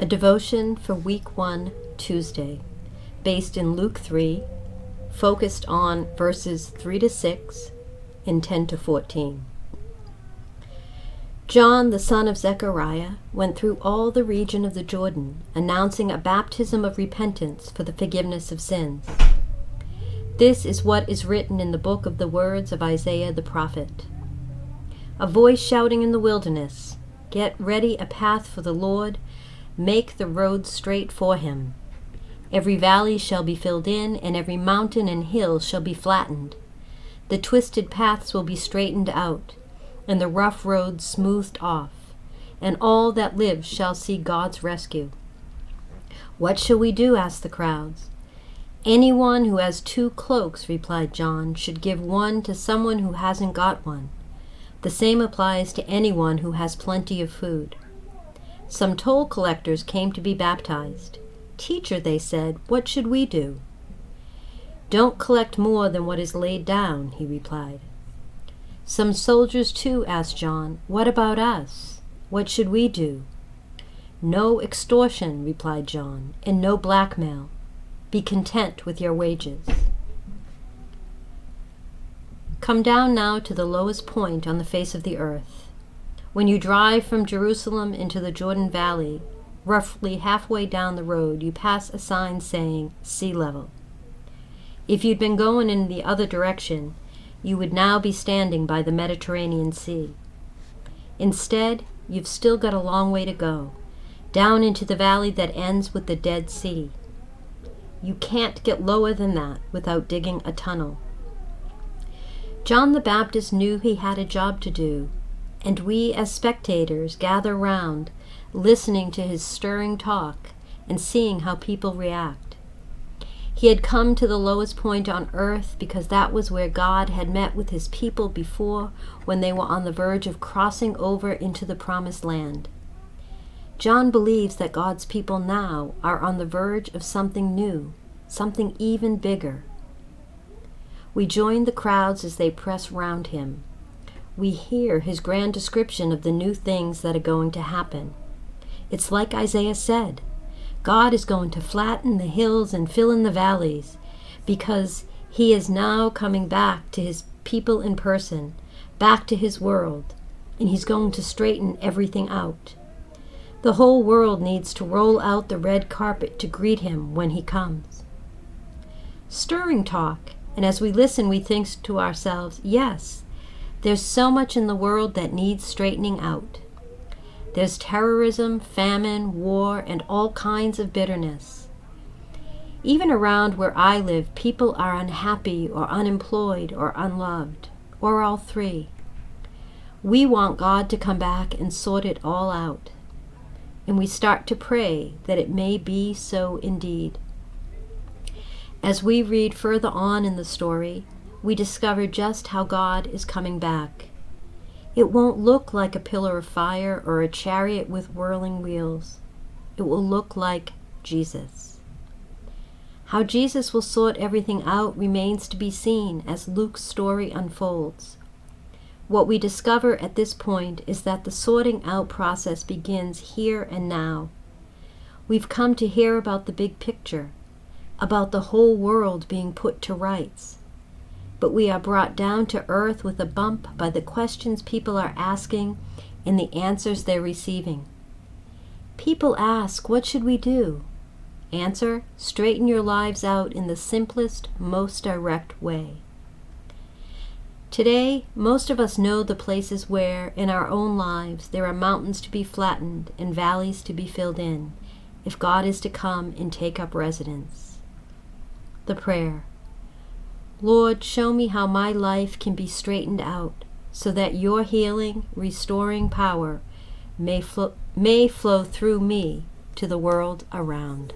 A devotion for Week 1, Tuesday, based in Luke 3, focused on verses 3 to 6 and 10 to 14. John, the son of Zechariah, went through all the region of the Jordan, announcing a baptism of repentance for the forgiveness of sins. This is what is written in the book of the words of Isaiah the prophet. A voice shouting in the wilderness, "Get ready a path for the Lord, make the road straight for him. Every valley shall be filled in, and every mountain and hill shall be flattened. The twisted paths will be straightened out, and the rough roads smoothed off, and all that live shall see God's rescue." "What shall we do?" asked the crowds. "Anyone who has 2 cloaks," replied John, "should give one to someone who hasn't got one. The same applies to anyone who has plenty of food." Some toll collectors came to be baptized. "Teacher," they said, "what should we do?" "Don't collect more than what is laid down," he replied. Some soldiers too asked John, "What about us? What should we do?" "No extortion," replied John, "and no blackmail. Be content with your wages." Come down now to the lowest point on the face of the earth. When you drive from Jerusalem into the Jordan Valley, roughly halfway down the road, you pass a sign saying sea level. If you'd been going in the other direction, you would now be standing by the Mediterranean Sea. Instead, you've still got a long way to go, down into the valley that ends with the Dead Sea. You can't get lower than that without digging a tunnel. John the Baptist knew he had a job to do, and we as spectators gather round, listening to his stirring talk and seeing how people react. He had come to the lowest point on earth because that was where God had met with his people before, when they were on the verge of crossing over into the promised land. John believes that God's people now are on the verge of something new, something even bigger. We join the crowds as they press round him. We hear his grand description of the new things that are going to happen. It's like Isaiah said, God is going to flatten the hills and fill in the valleys, because he is now coming back to his people in person, back to his world, and he's going to straighten everything out. The whole world needs to roll out the red carpet to greet him when he comes. Stirring talk, and as we listen we think to ourselves, yes, there's so much in the world that needs straightening out. There's terrorism, famine, war, and all kinds of bitterness. Even around where I live, people are unhappy or unemployed or unloved, or all three. We want God to come back and sort it all out. And we start to pray that it may be so indeed. As we read further on in the story, we discover just how God is coming back. It won't look like a pillar of fire or a chariot with whirling wheels. It will look like Jesus. How Jesus will sort everything out remains to be seen as Luke's story unfolds. What we discover at this point is that the sorting out process begins here and now. We've come to hear about the big picture, about the whole world being put to rights. But we are brought down to earth with a bump by the questions people are asking and the answers they're receiving. People ask, "What should we do?" Answer, straighten your lives out in the simplest, most direct way. Today, most of us know the places where, in our own lives, there are mountains to be flattened and valleys to be filled in, if God is to come and take up residence. The prayer: Lord, show me how my life can be straightened out, so that your healing, restoring power may flow through me to the world around.